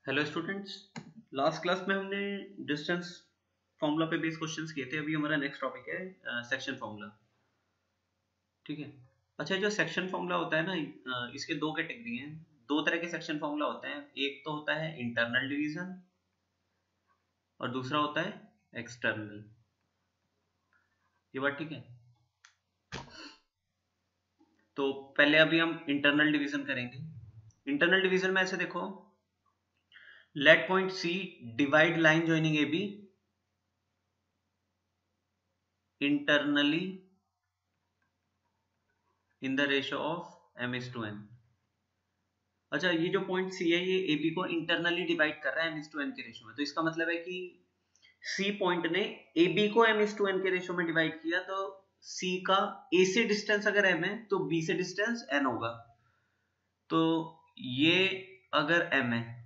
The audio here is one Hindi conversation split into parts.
हेलो स्टूडेंट्स, लास्ट क्लास में हमने डिस्टेंस फॉर्मूला पे बेस क्वेश्चंस किए थे। अभी हमारा नेक्स्ट टॉपिक है सेक्शन फॉर्मूला। ठीक है। अच्छा, जो सेक्शन फॉर्मूला होता है ना, इसके दो कैटेगरी हैं। दो तरह के सेक्शन फॉर्मूला होते हैं। एक तो होता है इंटरनल डिवीजन और दूसरा होता है एक्सटर्नल। ये बात ठीक है। तो पहले अभी हम इंटरनल डिवीजन करेंगे। इंटरनल डिवीजन में ऐसे देखो, let point C divide line joining A B internally in the ratio of m:n। अच्छा, ये जो पॉइंट सी है ये ए बी को इंटरनली डिवाइड कर रहा है m:n के रेशियो में। तो इसका मतलब है कि सी पॉइंट ने ए बी को m:n के रेशियो में डिवाइड किया, तो सी का ए से डिस्टेंस अगर m है तो बी से डिस्टेंस n होगा। तो ये अगर m है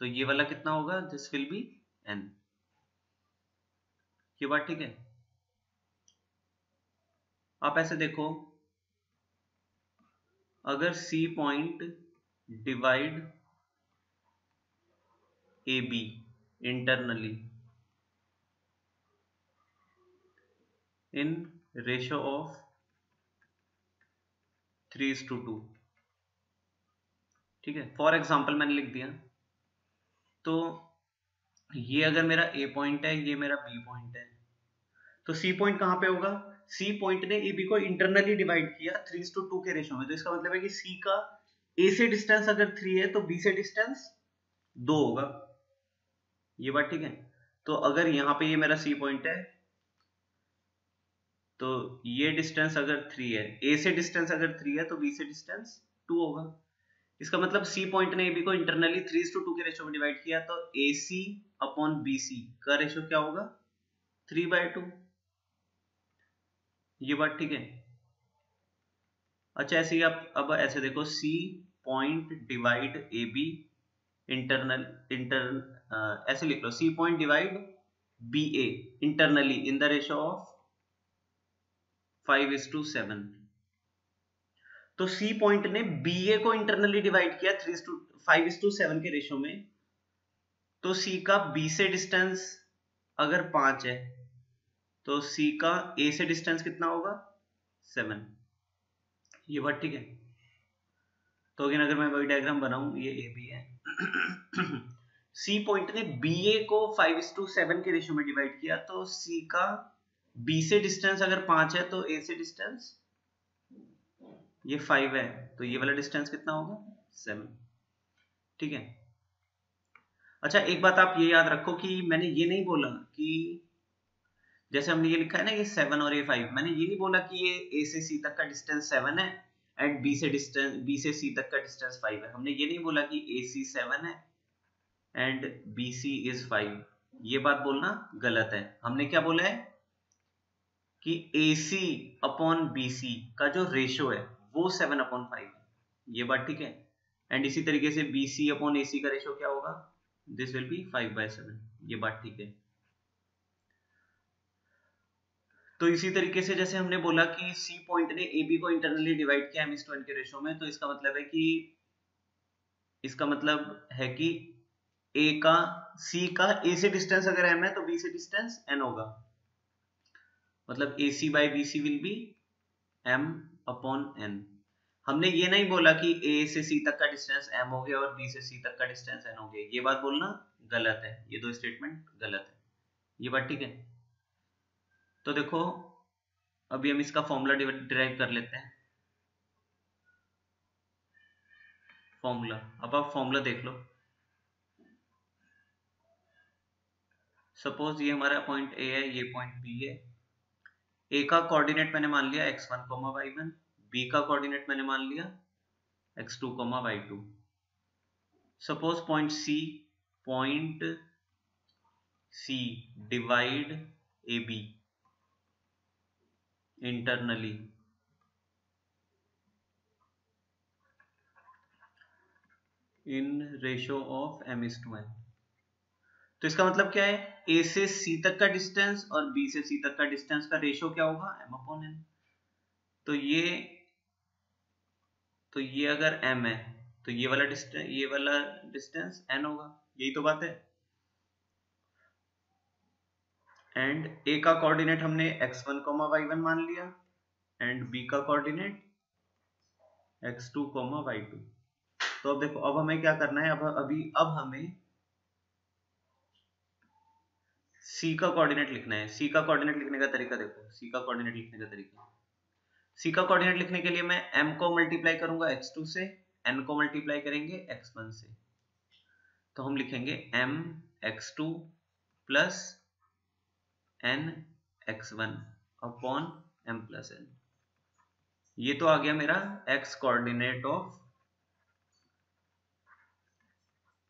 तो ये वाला कितना होगा, दिस विल बी n। ये बात ठीक है। आप ऐसे देखो, अगर C point divide A B internally in ratio of 3:2, ठीक है। फॉर एग्जाम्पल मैंने लिख दिया। तो ये अगर मेरा ए पॉइंट है, ये मेरा बी पॉइंट है, तो सी पॉइंट कहां पे होगा? सी पॉइंट ने ए बी को इंटरनली डिवाइड किया 3:2 के रेशियो में। तो इसका मतलब है कि सी का ए से डिस्टेंस अगर 3 है तो बी से डिस्टेंस 2 होगा। ये बात ठीक है। तो अगर यहां पे ये मेरा सी पॉइंट है, तो ये डिस्टेंस अगर 3 है, ए से डिस्टेंस अगर 3 है तो बी से डिस्टेंस 2 होगा। इसका मतलब सी पॉइंट ने ए बी को इंटरनली 3:2 के रेशियो में डिवाइड किया, तो ए सी अपॉन बी सी का रेशियो क्या होगा? 3/2। ये बात ठीक है। अच्छा, ऐसे ही आप अब ऐसे देखो, C point divide A B internal ऐसे लिख लो, C point divide B A internally in the ratio of 5:7। तो सी पॉइंट ने बी ए को इंटरनली डिवाइड किया 5:7 के रेशियो में। तो सी का बी से डिस्टेंस अगर 5 है तो सी का ए से डिस्टेंस कितना होगा? 7। ये बात ठीक है। तो अगेन अगर मैं वही डायग्राम बनाऊं, ये ए बी है सी पॉइंट ने बी ए को 5:7 के रेशियो में डिवाइड किया, तो सी का बी से डिस्टेंस अगर 5 है तो ए से डिस्टेंस ये 5 है, तो ये वाला डिस्टेंस कितना होगा? 7। ठीक है। अच्छा, एक बात आप ये याद रखो कि मैंने ये नहीं बोला कि जैसे हमने ये लिखा है ना, ये 7 और ये 5, मैंने ये नहीं बोला कि ये ए से सी तक का डिस्टेंस 7 है एंड बी से सी तक का डिस्टेंस 5 है। हमने ये नहीं बोला कि ए सी 7 है एंड बी सी इज 5। ये बात बोलना गलत है। हमने क्या बोला है कि ए सी अपॉन बी सी का जो रेशियो है वो 7/5 है। ये बात ठीक है। एंड इसी तरीके से बी सी अपॉन ए सी का रेशियो क्या होगा? This will B 5/7। ये बात ठीक है। तो इसी तरीके से जैसे हमने बोला कि सी पॉइंट ने ए बी को इंटरनली डिवाइड किया m:1 के रेशियो में, तो इसका मतलब है कि ए का सी का ए से डिस्टेंस अगर m है तो बी से डिस्टेंस n होगा। मतलब A C by B C will be m/n। हमने ये नहीं बोला कि ए से सी तक का डिस्टेंस m हो गया और बी से सी तक का डिस्टेंस n हो गया। ये बात बोलना गलत है। ये दो स्टेटमेंट गलत है। ये बात ठीक है। तो देखो, अभी हम इसका फॉर्मूला डिराइव कर लेते हैं। फॉर्मूला, अब आप फॉर्मूला देख लो। सपोज ये हमारा पॉइंट ए है, ये पॉइंट बी है। ए का कोऑर्डिनेट मैंने मान लिया x1, y1। बी का कोऑर्डिनेट मैंने मान लिया x2, y2। Suppose point C divide A B internally in ratio of m:n। तो इसका मतलब क्या है? ए से सी तक का डिस्टेंस और बी से सी तक का डिस्टेंस का रेशियो क्या होगा? m/n। तो ये अगर m है तो ये वाला डिस्टेंस n होगा, यही तो बात है। एंड a का कोऑर्डिनेट हमने x1, y1 मान लिया एंड b का कोऑर्डिनेट x2, y2। तो अब देखो, अब हमें क्या करना है, अब हमें c का कोऑर्डिनेट लिखना है। c का कोऑर्डिनेट लिखने का तरीका देखो, c का कोऑर्डिनेट लिखने का तरीका, c का कोऑर्डिनेट लिखने के लिए मैं m को मल्टीप्लाई करूंगा x2 से, n को मल्टीप्लाई करेंगे x1 से। तो हम लिखेंगे m x2 plus n x1 upon m plus n। ये तो आ गया मेरा x कोऑर्डिनेट ऑफ,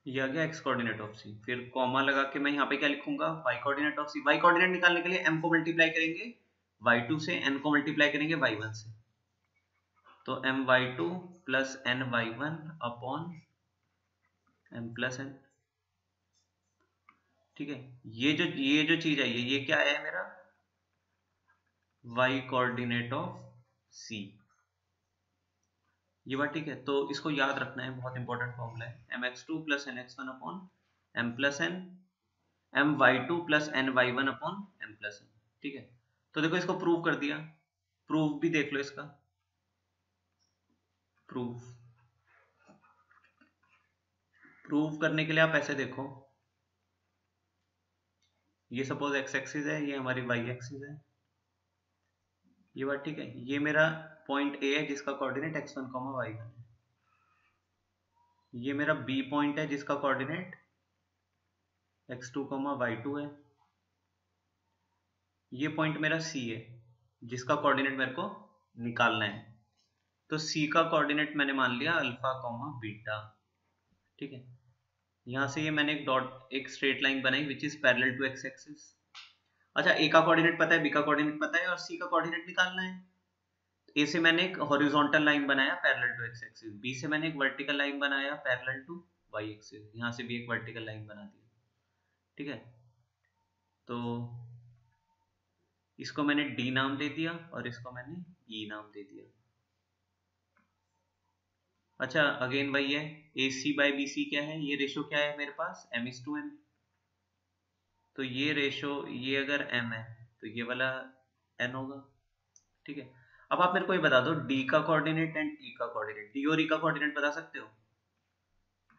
ये आ गया x कोऑर्डिनेट ऑफ c। फिर कॉमा लगा के मैं यहाँ पे क्या लिखूंगा, y coordinate of c। y coordinate निकालने के लिए m को मल्टीप्लाई करेंगे y2 से, n को मल्टीप्लाई करेंगे y1 से। तो my2 plus ny1 upon m plus n। ठीक है, ये जो चीज है, ये क्या है मेरा y कोऑर्डिनेट ऑफ c। ये बात ठीक है। तो इसको याद रखना है, बहुत इंपॉर्टेंट फॉर्मूला है, mx2 plus nx1 upon m plus n, my2 plus ny1 upon m plus n। ठीक है, तो देखो इसको प्रूव कर दिया, प्रूफ भी देख लो इसका। प्रूफ करने के लिए आप ऐसे देखो, ये सपोज x एक्सिस है, ये हमारी y एक्सिस है, ये बात ठीक है। ये मेरा पॉइंट A है जिसका कोऑर्डिनेट x1, y1 है। ये मेरा B पॉइंट है जिसका कोऑर्डिनेट x2, y2 है। ये पॉइंट मेरा C है जिसका कोऑर्डिनेट मेरे को निकालना है। तो C का कोऑर्डिनेट मैंने मान लिया अल्फा, बीटा। ठीक है, यहां से ये मैंने एक स्ट्रेट लाइन बनाई which is parallel to x axis. अच्छा, A का कोऑर्डिनेट पता है, B का कोऑर्डिनेट पता है और C का कोऑर्डिनेट निकालना है। A से मैंने एक हॉरिजॉन्टल लाइन बनाया parallel to x axis, B से मैंने एक वर्टिकल लाइन बनाया पैरेलल टू y एक्सिस, यहां से भी एक वर्टिकल लाइन बना दी। ठीक है, तो इसको मैंने D नाम दे दिया और इसको मैंने E नाम दे दिया। अच्छा, अगेन वही है, AC बाय BC क्या है, ये रेशो क्या है मेरे पास, m:n। तो ये रेशो, ये अगर m है तो ये वाला n होगा। ठीक है, अब आप मेरे को ये बता दो D का कोऑर्डिनेट एंड E का कोऑर्डिनेट, D और E का कोऑर्डिनेट बता सकते हो,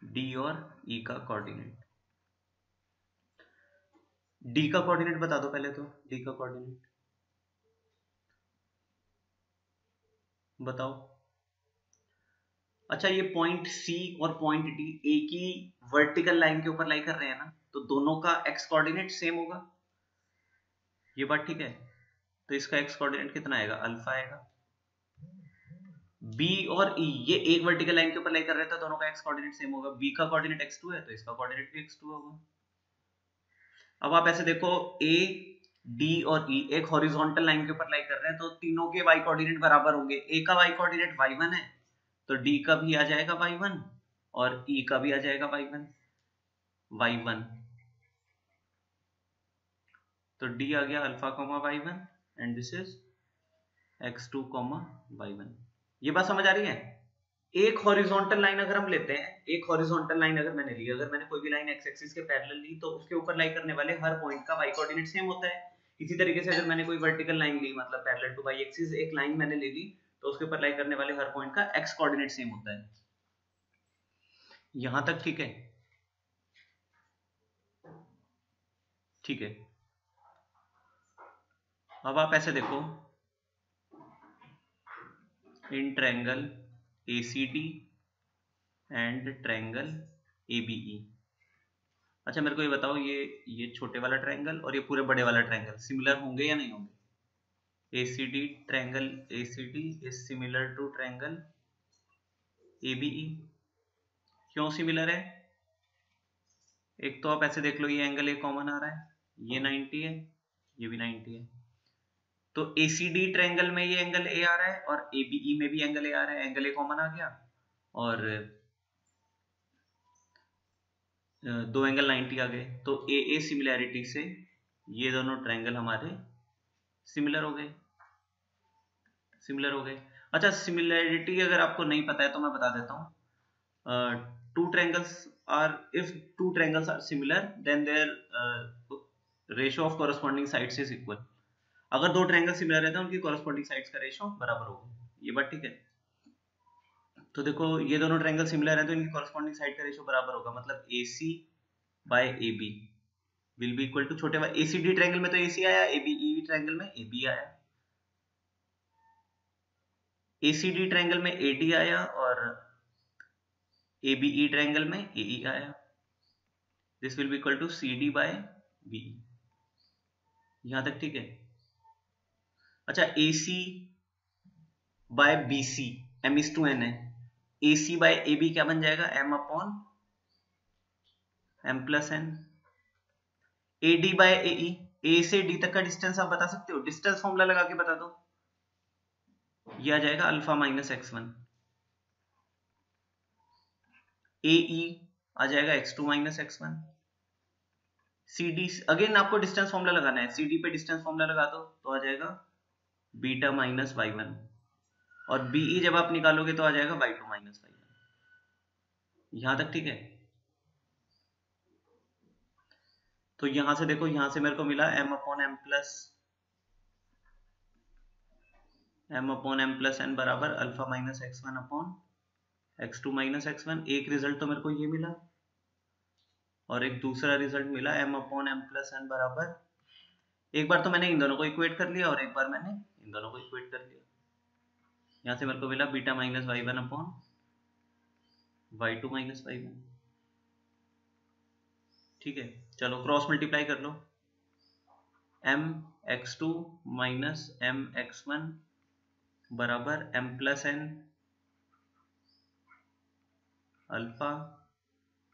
D और E का कोऑर्डिनेट। D का कोऑर्डिनेट बता दो पहले, तो D का कोऑर्डिनेट बताओ। अच्छा, ये पॉइंट C और पॉइंट D एक ही वर्टिकल लाइन के ऊपर लाई कर रहे हैं ना, तो दोनों का x कोऑर्डिनेट सेम होगा, ये बात ठीक है। तो इसका x कोऑर्डिनेट कितना आएगा, अल्फा आएगा। B और E ये एक वर्टिकल लाइन के ऊपर लाई कर रहे थे, दोनों का x कोऑर्डिनेट सेम होगा। B का कोऑर्डिनेट x2 है तो इसका कोऑर्डिनेट भी x2 होगा। अब आप ऐसे देखो, A, D और E एक हॉरिजॉन्टल लाइन के ऊपर लाई कर रहे हैं, तो तीनों के y कोऑर्डिनेट बराबर होंगे। A का y कोऑर्डिनेट y1 है तो D का भी आ जाएगा y1 और E का भी आ जाएगा y1। तो D आ गया alpha, y1 and this is x2, y1। ये बात समझ आ रही है। एक हॉरिजॉन्टल लाइन अगर हम लेते हैं, एक हॉरिजॉन्टल लाइन अगर मैंने ली, अगर मैंने कोई भी लाइन x एक्सिस के पैरेलल ली, तो उसके ऊपर लाई करने वाले हर पॉइंट का y कोऑर्डिनेट सेम होता है। इसी तरीके से अगर मैंने कोई वर्टिकल लाइन ली, मतलब पैरेलल टू y एक्सिस एक लाइन मैंने ले ली, तो उसके ऊपर लाई करने वाले हर पॉइंट का x कोऑर्डिनेट सेम होता है। यहां तक ठीक है? ठीक है, अब आप ऐसे देखो, in triangle ACD and triangle ABE। अच्छा, मेरे को ये बताओ, ये छोटे वाला ट्रायंगल और ये पूरे बड़े वाला ट्रायंगल सिमिलर होंगे या नहीं होंगे? Triangle ACD is similar to triangle ABE। क्यों सिमिलर है? एक तो आप ऐसे देख लो, ये एंगल A कॉमन आ रहा है, ये 90 है, ये भी 90 है। तो ACD ट्रायंगल में ये एंगल A आ रहा है और ABE में भी एंगल A आ रहा है, एंगल A कॉमन आ गया और दो एंगल 90 आ गए। तो AA सिमिलैरिटी से ये दोनों ट्रायंगल हमारे सिमिलर हो गए, सिमिलर हो गए। अच्छा, सिमिलैरिटी अगर आपको नहीं पता है तो मैं बता देता हूं। two triangles are, if two triangles are similar then their ratio of corresponding sides is equal. अगर दो ट्रायंगल सिमिलर है तो उनकी corresponding sides का रेशियो बराबर होगा, ये बात ठीक है। तो देखो ये दोनों ट्रायंगल सिमिलर है तो इनकी corresponding साइड का रेशियो बराबर होगा, मतलब AC by AB will be equal to छोटे वाले ACD ट्रायंगल में तो AC आया, ABE ट्रायंगल में AB आया, ACD ट्रायंगल में AD आया और ABE ट्रायंगल में AE आया। This will be equal to CD by BE। यहां तक ठीक है। अच्छा AC बाय BC M/N है, AC बाय AB क्या बन जाएगा M/M+N। AD by AE, A से D तक का डिस्टेंस आप बता सकते हो, डिस्टेंस फॉर्मूला लगा के बता दो, ये आ जाएगा अल्फा माइनस x1। AE आ जाएगा x2 minus x1। CD again आपको डिस्टेंस फॉर्मूला लगाना है, CD पे डिस्टेंस फॉर्मूला लगा दो तो आ जाएगा बीटा माइनस y1, और BE जब आप निकालोगे तो आ जाएगा y2 माइनस y1। यहां तक ठीक है। तो यहां से देखो, यहां से मेरे को मिला M/M+N बराबर alpha minus x1 upon x2 minus x1। एक रिजल्ट तो मेरे को ये मिला और एक दूसरा रिजल्ट मिला M/M+N बराबर, एक बार तो मैंने इन दोनों को इक्वेट कर लिया और एक बार मैंने इन दोनों को इक्वेट कर लिया। यहां से मेरे को मिला beta minus y1 upon y2 minus y1। ठीक है, चलो क्रॉस मल्टीप्लाई कर लो, mx2 माइनस mx1 बराबर M+N अल्फा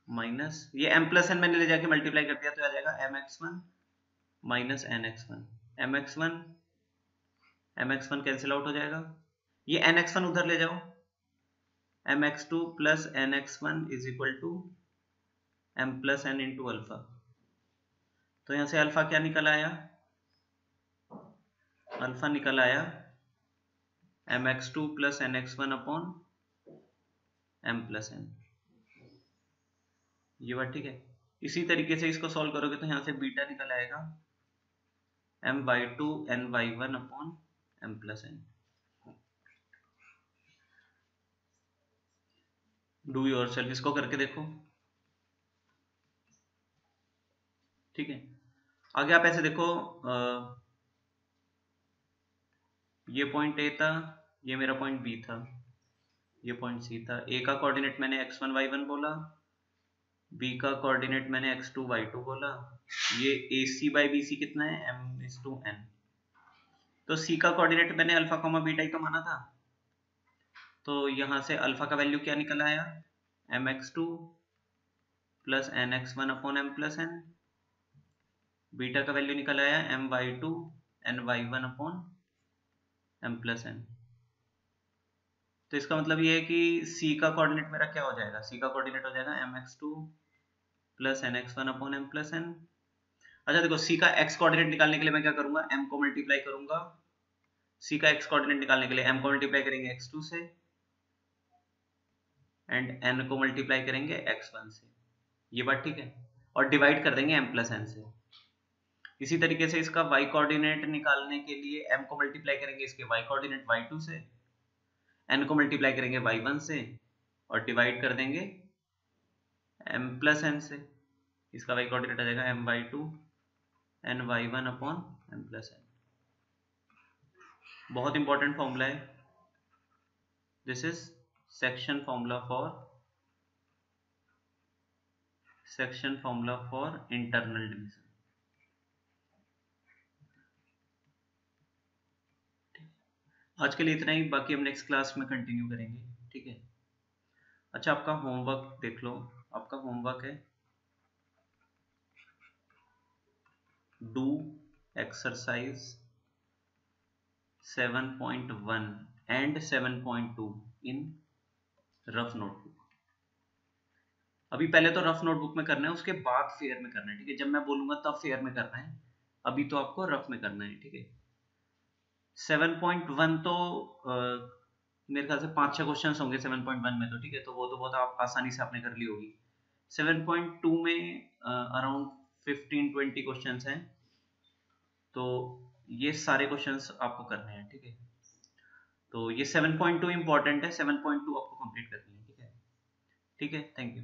माइनस, ये M+N मैंने ले जाके मल्टीप्लाई कर दिया तो आ जाएगा mx1 minus nx1। mx1 cancel out हो जाएगा, ये nx1 उधर ले जाओ, mx2 plus nx1 is equal to M+N into alpha. तो यहां से अल्फा क्या निकल आया, अल्फा निकल आया mx2 plus nx1 upon M+N। ये बात ठीक है। इसी तरीके से इसको सॉल्व करोगे तो यहां से बीटा निकल आएगा my2 ny1 upon M+N। Do yourself, इसको करके देखो। ठीक है, आगे आप ऐसे देखो, ये पॉइंट A था, ये मेरा पॉइंट B था, ये पॉइंट C था। A का कोऑर्डिनेट मैंने x1 y1 बोला, B का कोऑर्डिनेट मैंने x2 y2 बोला, ये AC बाय BC कितना है M/N। तो C का कोऑर्डिनेट मैंने अल्फा कॉमा बीटा ही तो माना था, तो यहां से अल्फा का वैल्यू क्या निकल आया mx2 plus nx1 upon M+N, beta का वैल्यू निकल आया my2 ny1 अपॉन M+N। तो इसका मतलब ये है कि C का कोऑर्डिनेट मेरा क्या हो जाएगा, C का कोऑर्डिनेट हो जाएगा mx2 plus nx1 upon M+N। अच्छा देखो, C का x कोऑर्डिनेट निकालने के लिए मैं क्या करूंगा, m को मल्टीप्लाई करूंगा, C का x कोऑर्डिनेट निकालने के लिए m को मल्टीप्लाई करेंगे x2 से एंड n को मल्टीप्लाई करेंगे x1 से, ये बात ठीक है, और डिवाइड कर देंगे M+N से। इसी तरीके से इसका y कोऑर्डिनेट निकालने के लिए m को मल्टीप्लाई करेंगे इसके y कोऑर्डिनेट y2 से, n को मल्टीप्लाई करेंगे y1 से और डिवाइड कर देंगे M+N से। इसका y कोऑर्डिनेट आ जाएगा my2 ny1 अपॉन M+N। बहुत इंपॉर्टेंट फॉर्मूला है, this is section formula for internal division. आज के लिए इतना ही, बाकी हम नेक्स्ट क्लास में कंटिन्यू करेंगे। ठीक है, अच्छा आपका होमवर्क देख लो, आपका होमवर्क है do exercise 7.1 and 7.2 in rough notebook. अभी पहले तो रफ नोटबुक में करना है, उसके बाद फेयर में करना है। ठीक है, जब मैं बोलूंगा तब फेयर में करना है, अभी तो आपको रफ में करना है। ठीक है, 7.1 तो मेरे ख्याल से 5-6 क्वेश्चंस होंगे 7.1 में, तो ठीक है, तो वो तो बहुत आप आसानी से आपने कर ली होगी। 7.2 में अराउंड 15-20 क्वेश्चंस हैं, तो ये सारे क्वेश्चंस आपको करने हैं, ठीक है। तो ये 7.2 इंपॉर्टेंट है, 7.2 आपको कंप्लीट करनी है, ठीक है। ठीक है, थैंक यू।